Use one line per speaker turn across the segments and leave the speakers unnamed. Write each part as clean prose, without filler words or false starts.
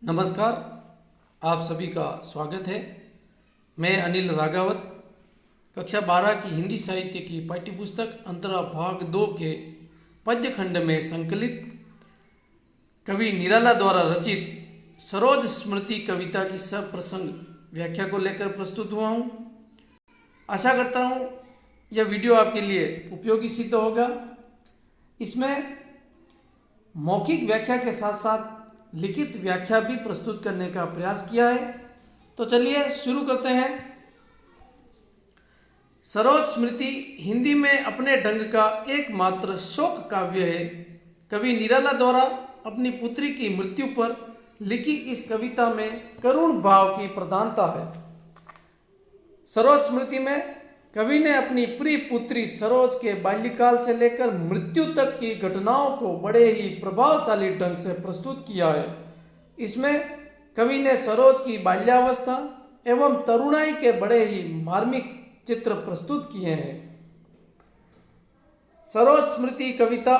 नमस्कार। आप सभी का स्वागत है। मैं अनिल राघवत कक्षा 12 की हिंदी साहित्य की पाठ्यपुस्तक अंतरा भाग 2 के पद्य खंड में संकलित कवि निराला द्वारा रचित सरोज स्मृति कविता की सप्रसंग व्याख्या को लेकर प्रस्तुत हुआ हूँ। आशा करता हूँ यह वीडियो आपके लिए उपयोगी सिद्ध होगा। इसमें मौखिक व्याख्या के साथ साथ लिखित व्याख्या भी प्रस्तुत करने का प्रयास किया है। तो चलिए शुरू करते हैं। सरोज स्मृति हिंदी में अपने ढंग का एकमात्र शोक काव्य है। कवि निराला द्वारा अपनी पुत्री की मृत्यु पर लिखी इस कविता में करुण भाव की प्रधानता है। सरोज स्मृति में कवि ने अपनी प्रिय पुत्री सरोज के बाल्यकाल से लेकर मृत्यु तक की घटनाओं को बड़े ही प्रभावशाली ढंग से प्रस्तुत किया है। इसमें कवि ने सरोज की बाल्यावस्था एवं तरुणाई के बड़े ही मार्मिक चित्र प्रस्तुत किए हैं। सरोज स्मृति कविता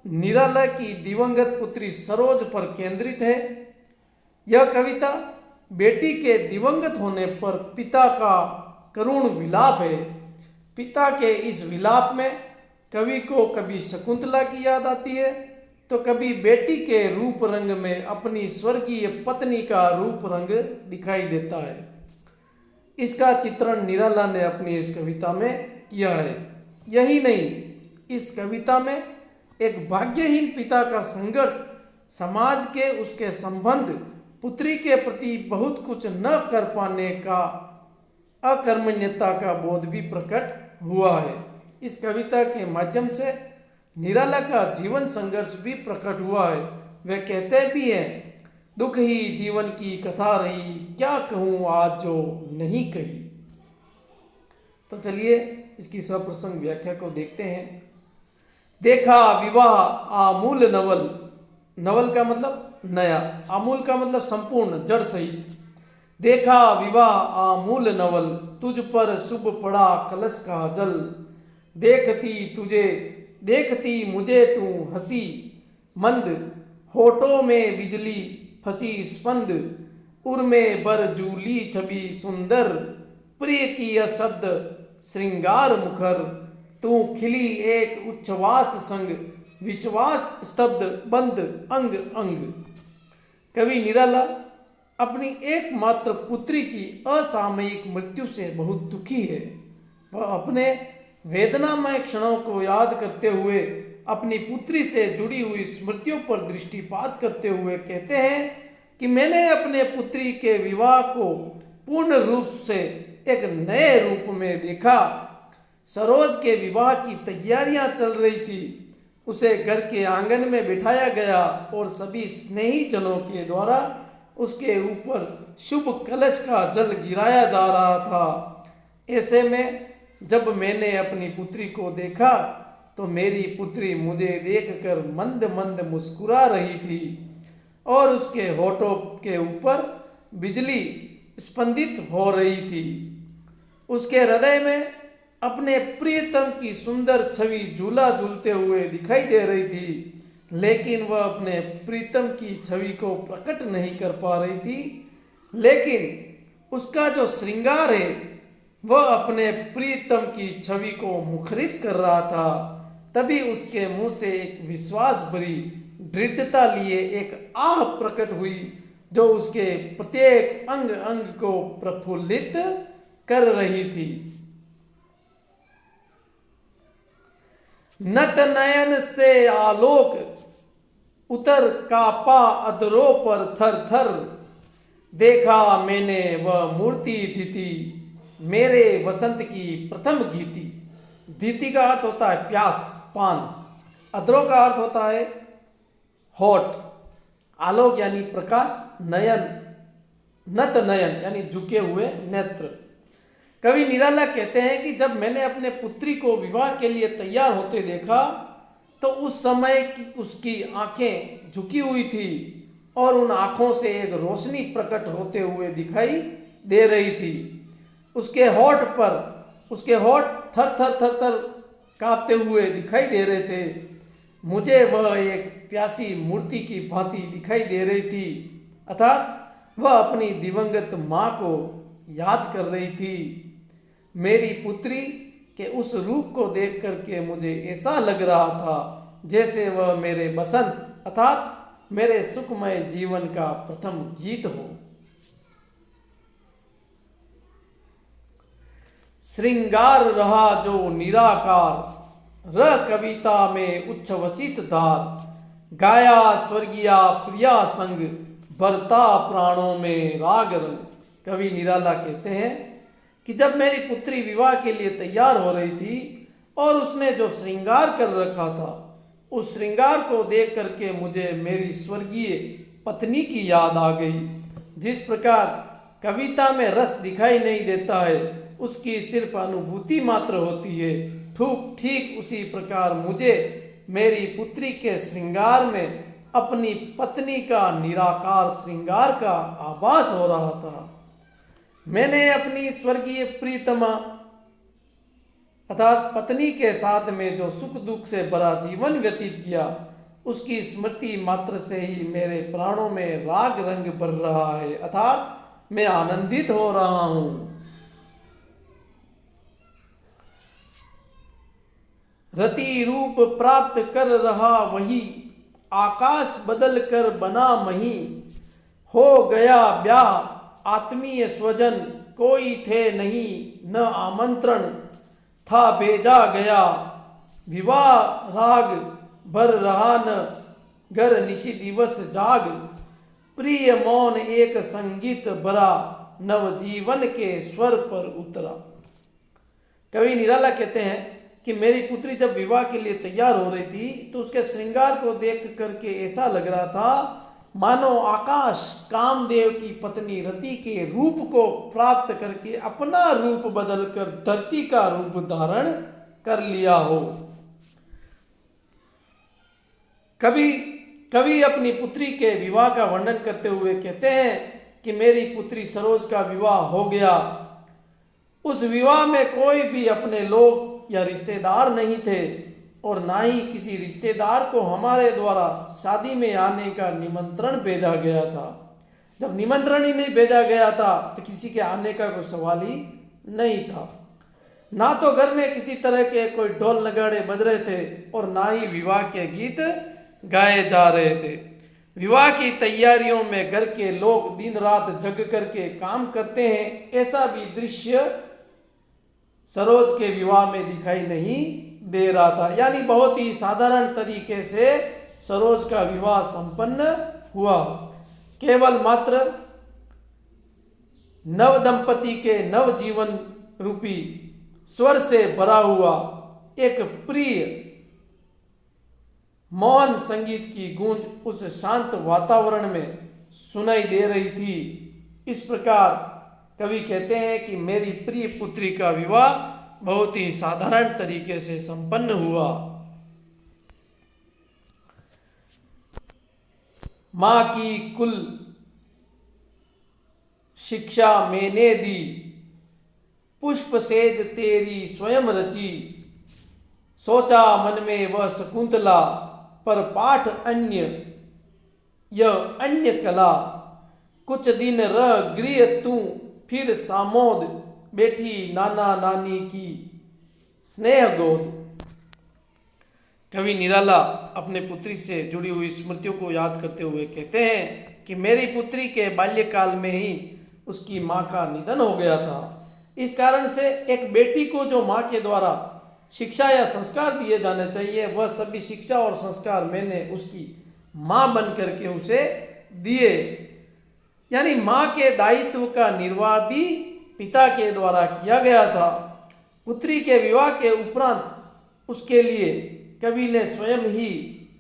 निराला की दिवंगत पुत्री सरोज पर केंद्रित है। यह कविता बेटी के दिवंगत होने पर पिता का करुण विलाप है। पिता के इस विलाप में कवि को कभी शकुंतला की याद आती है तो कभी बेटी के रूप रंग में अपनी स्वर्गीय पत्नी का रूप रंग दिखाई देता है। इसका चित्रण निराला ने अपनी इस कविता में किया है। यही नहीं, इस कविता में एक भाग्यहीन पिता का संघर्ष, समाज के उसके संबंध, पुत्री के प्रति बहुत कुछ न कर पाने का अकर्मण्यता का बोध भी प्रकट हुआ है। इस कविता के माध्यम से निराला का जीवन संघर्ष भी प्रकट हुआ है। वे कहते भी हैं, दुख ही जीवन की कथा रही, क्या कहूँ आज जो नहीं कही। तो चलिए इसकी सप्रसंग व्याख्या को देखते हैं। देखा विवाह आमूल नवल, नवल का मतलब नया, आमूल का मतलब संपूर्ण जड़ सहित। देखा विवाह आमूल नवल, तुझ पर शुभ पड़ा कलश का जल। देखती मुझे तू हंसी मंद, होठों में बिजली फंसी स्पंद। उर में बरजूली छवि सुंदर, प्रिय की शब्द श्रृंगार मुखर। तू खिली एक उच्छ्वास संग, विश्वास स्तब्ध बंद अंग अंग। कवि निराला अपनी एकमात्र पुत्री की असामयिक मृत्यु से बहुत दुखी है। वह अपने वेदनामय क्षणों को याद करते हुए अपनी पुत्री से जुड़ी हुई स्मृतियों पर दृष्टिपात करते हुए कहते हैं कि मैंने अपने पुत्री के विवाह को पूर्ण रूप से एक नए रूप में देखा। सरोज के विवाह की तैयारियां चल रही थी। उसे घर के आंगन में बिठाया गया और सभी स्नेही जनों के द्वारा उसके ऊपर शुभ कलश का जल गिराया जा रहा था। ऐसे में जब मैंने अपनी पुत्री को देखा तो मेरी पुत्री मुझे देखकर मंद मंद मुस्कुरा रही थी और उसके होठों के ऊपर बिजली स्पंदित हो रही थी। उसके हृदय में अपने प्रियतम की सुंदर छवि झूला झूलते हुए दिखाई दे रही थी, लेकिन वह अपने प्रीतम की छवि को प्रकट नहीं कर पा रही थी। लेकिन उसका जो श्रृंगार है वह अपने प्रीतम की छवि को मुखरित कर रहा था। तभी उसके मुंह से एक विश्वास भरी दृढ़ता लिए एक आह प्रकट हुई जो उसके प्रत्येक अंग अंग को प्रफुल्लित कर रही थी। नत नयन से आलोक उतर कापा अधरों पर थर थर। देखा मैंने वह मूर्ति दीति, मेरे वसंत की प्रथम गीति। दीति का अर्थ होता है प्यास, पान। अधरों का अर्थ होता है होठ। आलोक यानी प्रकाश, नयन, नत नयन यानी झुके हुए नेत्र। कवि निराला कहते हैं कि जब मैंने अपने पुत्री को विवाह के लिए तैयार होते देखा तो उस समय की उसकी आंखें झुकी हुई थी और उन आंखों से एक रोशनी प्रकट होते हुए दिखाई दे रही थी। उसके होठ थर थर थर थर कांपते हुए दिखाई दे रहे थे। मुझे वह एक प्यासी मूर्ति की भांति दिखाई दे रही थी। अर्थात वह अपनी दिवंगत माँ को याद कर रही थी। मेरी पुत्री के उस रूप को देख करके मुझे ऐसा लग रहा था जैसे वह मेरे बसंत अर्थात मेरे सुखमय जीवन का प्रथम गीत हो। श्रृंगार रहा जो निराकार, रह कविता में उच्छ्वसित धार, गाया स्वर्गीया प्रिया संग, भरता प्राणों में राग रंग। कवि निराला कहते हैं कि जब मेरी पुत्री विवाह के लिए तैयार हो रही थी और उसने जो श्रृंगार कर रखा था, उस श्रृंगार को देख करके मुझे मेरी स्वर्गीय पत्नी की याद आ गई। जिस प्रकार कविता में रस दिखाई नहीं देता है, उसकी सिर्फ अनुभूति मात्र होती है, ठीक उसी प्रकार मुझे मेरी पुत्री के श्रृंगार में अपनी पत्नी का निराकार श्रृंगार का आभास हो रहा था। मैंने अपनी स्वर्गीय प्रीतमा अर्थात पत्नी के साथ में जो सुख दुख से भरा जीवन व्यतीत किया, उसकी स्मृति मात्र से ही मेरे प्राणों में राग रंग भर रहा है, अर्थात मैं आनंदित हो रहा हूं। रति रूप प्राप्त कर रहा वही, आकाश बदल कर बना मही, हो गया ब्याह आत्मीय स्वजन, कोई थे नहीं न आमंत्रण, था भेजा गया विवाह राग, भर रहा न घर निशि दिवस जाग, प्रिय मौन एक संगीत भरा, नवजीवन के स्वर पर उतरा। कवि निराला कहते हैं कि मेरी पुत्री जब विवाह के लिए तैयार हो रही थी तो उसके श्रृंगार को देख करके ऐसा लग रहा था मानो आकाश कामदेव की पत्नी रति के रूप को प्राप्त करके अपना रूप बदलकर धरती का रूप धारण कर लिया हो। कवि अपनी पुत्री के विवाह का वर्णन करते हुए कहते हैं कि मेरी पुत्री सरोज का विवाह हो गया। उस विवाह में कोई भी अपने लोग या रिश्तेदार नहीं थे और ना ही किसी रिश्तेदार को हमारे द्वारा शादी में आने का निमंत्रण भेजा गया था। जब निमंत्रण ही नहीं भेजा गया था तो किसी के आने का कोई सवाल ही नहीं था। ना तो घर में किसी तरह के कोई ढोल नगाड़े बज रहे थे और ना ही विवाह के गीत गाए जा रहे थे। विवाह की तैयारियों में घर के लोग दिन रात जग करके काम करते हैं, ऐसा भी दृश्य सरोज के विवाह में दिखाई नहीं दे रहा था। यानी बहुत ही साधारण तरीके से सरोज का विवाह संपन्न हुआ। केवल मात्र नव दंपति के नव जीवन रूपी स्वर से भरा हुआ एक प्रिय मौन संगीत की गूंज उस शांत वातावरण में सुनाई दे रही थी। इस प्रकार कवि कहते हैं कि मेरी प्रिय पुत्री का विवाह बहुत ही साधारण तरीके से संपन्न हुआ। मां की कुल शिक्षा मैंने दी, पुष्प सेज तेरी स्वयं रची, सोचा मन में वह शकुंतला, पर पाठ अन्य यह अन्य कला, कुछ दिन रह गृह तू फिर सामोद, बैठी नाना नानी की स्नेह गोद। कवि निराला अपने पुत्री से जुड़ी हुई स्मृतियों को याद करते हुए कहते हैं कि मेरी पुत्री के बाल्यकाल में ही उसकी माँ का निधन हो गया था। इस कारण से एक बेटी को जो माँ के द्वारा शिक्षा या संस्कार दिए जाने चाहिए, वह सभी शिक्षा और संस्कार मैंने उसकी माँ बन करके उसे दिए। यानी माँ के दायित्व का निर्वाह भी पिता के द्वारा किया गया था। पुत्री के विवाह के उपरांत उसके लिए कवि ने स्वयं ही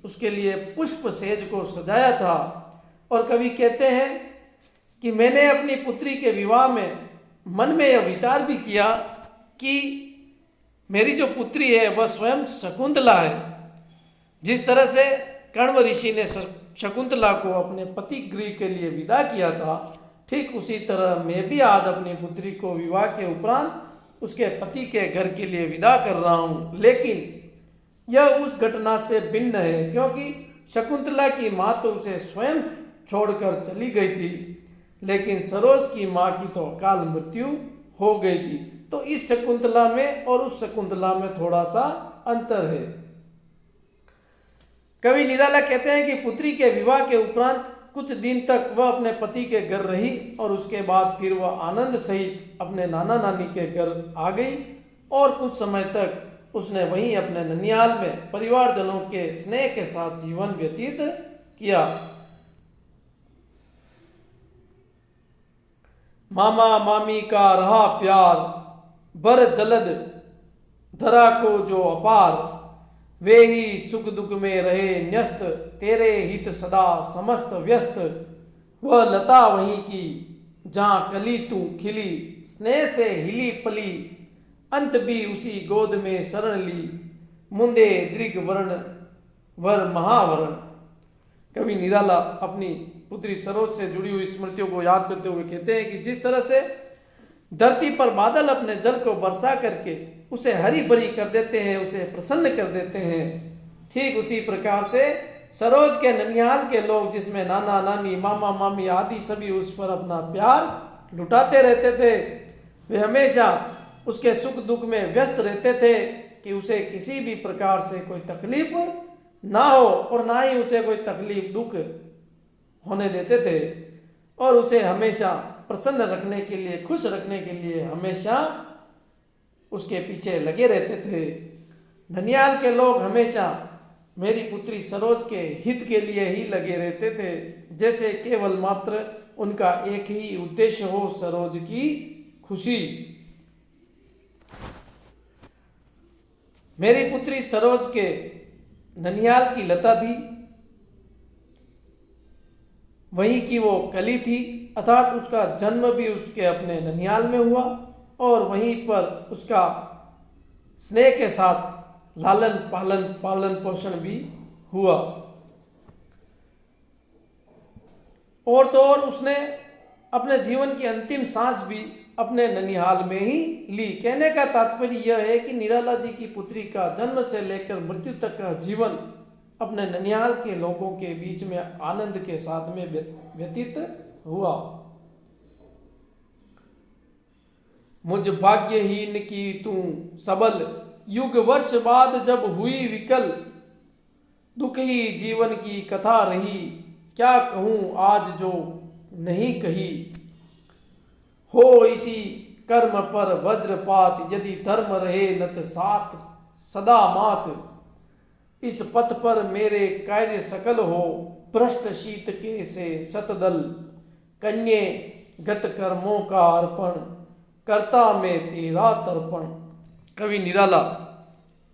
उसके लिए पुष्प सेज को सजाया था। और कवि कहते हैं कि मैंने अपनी पुत्री के विवाह में मन में यह विचार भी किया कि मेरी जो पुत्री है वह स्वयं शकुंतला है। जिस तरह से कण्व ऋषि ने शकुंतला को अपने पति गृह के लिए विदा किया था, ठीक उसी तरह मैं भी आज अपनी पुत्री को विवाह के उपरांत उसके पति के घर के लिए विदा कर रहा हूँ। लेकिन यह उस घटना से भिन्न है, क्योंकि शकुंतला की माँ तो उसे स्वयं छोड़कर चली गई थी, लेकिन सरोज की माँ की तो अकाल मृत्यु हो गई थी। तो इस शकुंतला में और उस शकुंतला में थोड़ा सा अंतर है। कवि निराला कहते हैं कि पुत्री के विवाह के उपरांत कुछ दिन तक वह अपने पति के घर रही और उसके बाद फिर वह आनंद सहित अपने नाना नानी के घर आ गई और कुछ समय तक उसने वहीं अपने ननिहाल में परिवारजनों के स्नेह के साथ जीवन व्यतीत किया। मामा मामी का रहा प्यार, बर जलद धरा को जो अपार, वे ही सुख दुख में रहे न्यस्त, तेरे हित सदा समस्त व्यस्त। वह लता वहीं की जहाँ कली तू खिली, स्नेह से हिली पली, अंत भी उसी गोद में शरण ली, मुंदे दृग वर्ण वर महावरण। कवि निराला अपनी पुत्री सरोज से जुड़ी हुई स्मृतियों को याद करते हुए कहते हैं कि जिस तरह से धरती पर बादल अपने जल को बरसा करके उसे हरी भरी कर देते हैं, उसे प्रसन्न कर देते हैं, ठीक उसी प्रकार से सरोज के ननिहाल के लोग, जिसमें नाना नानी मामा मामी आदि सभी उस पर अपना प्यार लुटाते रहते थे, वे हमेशा उसके सुख दुख में व्यस्त रहते थे कि उसे किसी भी प्रकार से कोई तकलीफ ना हो और ना ही उसे कोई तकलीफ दुख होने देते थे, और उसे हमेशा प्रसन्न रखने के लिए, खुश रखने के लिए हमेशा उसके पीछे लगे रहते थे। ननिहाल के लोग हमेशा मेरी पुत्री सरोज के हित के लिए ही लगे रहते थे, जैसे केवल मात्र उनका एक ही उद्देश्य हो, सरोज की खुशी। मेरी पुत्री सरोज के ननिहाल की लता थी, वहीं की वो कली थी, अर्थात उसका जन्म भी उसके अपने ननिहाल में हुआ और वहीं पर उसका स्नेह के साथ लालन पालन पोषण भी हुआ। और तो और उसने अपने जीवन की अंतिम सांस भी अपने ननिहाल में ही ली। कहने का तात्पर्य यह है कि निराला जी की पुत्री का जन्म से लेकर मृत्यु तक का जीवन अपने ननिहाल के लोगों के बीच में आनंद के साथ में व्यतीत हुआ। मुझ भाग्यहीन की तू सबल, युग वर्ष बाद जब हुई विकल, दुख ही जीवन की कथा रही, क्या कहूँ आज जो नहीं कही। हो इसी कर्म पर वज्रपात, यदि धर्म रहे नत साथ सदा मात। इस पथ पर मेरे कार्य सकल हो, भ्रष्ट शीत के से शतदल। कन्ये गत कर्मों का अर्पण, करता में तेरा तर्पण। कवि निराला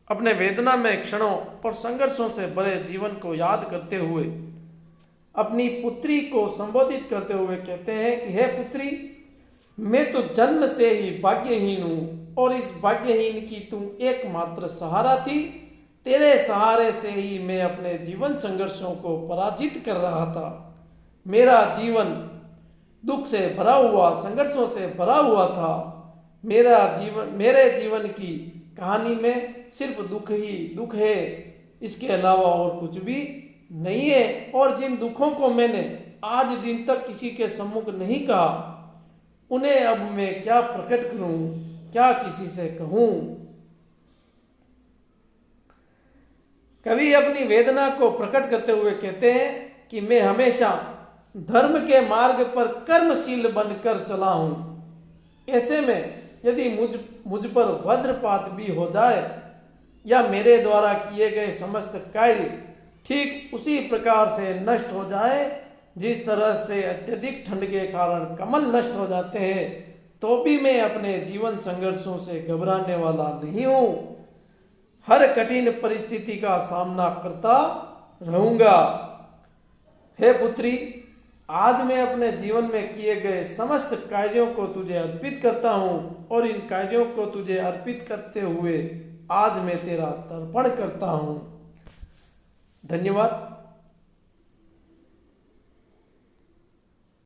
अपने वेदना में क्षणों और संघर्षों से भरे जीवन को याद करते हुए अपनी पुत्री को संबोधित करते हुए कहते हैं कि हे पुत्री, मैं तो जन्म से ही भाग्यहीन हूँ और इस भाग्यहीन की तुम एकमात्र सहारा थी। तेरे सहारे से ही मैं अपने जीवन संघर्षों को पराजित कर रहा था। मेरा जीवन दुख से भरा हुआ, संघर्षों से भरा हुआ था। मेरे जीवन की कहानी में सिर्फ दुख ही दुख है, इसके अलावा और कुछ भी नहीं है। और जिन दुखों को मैंने आज दिन तक किसी के सम्मुख नहीं कहा, उन्हें अब मैं क्या प्रकट करूं, क्या किसी से कहूं। कवि अपनी वेदना को प्रकट करते हुए कहते हैं कि मैं हमेशा धर्म के मार्ग पर कर्मशील बनकर चला हूं। ऐसे में यदि मुझ पर वज्रपात भी हो जाए या मेरे द्वारा किए गए समस्त कार्य ठीक उसी प्रकार से नष्ट हो जाए जिस तरह से अत्यधिक ठंड के कारण कमल नष्ट हो जाते हैं, तो भी मैं अपने जीवन संघर्षों से घबराने वाला नहीं हूँ। हर कठिन परिस्थिति का सामना करता रहूँगा। हे पुत्री, आज मैं अपने जीवन में किए गए समस्त कार्यों को तुझे अर्पित करता हूँ और इन कार्यों को तुझे अर्पित करते हुए आज मैं तेरा तर्पण करता हूँ। धन्यवाद।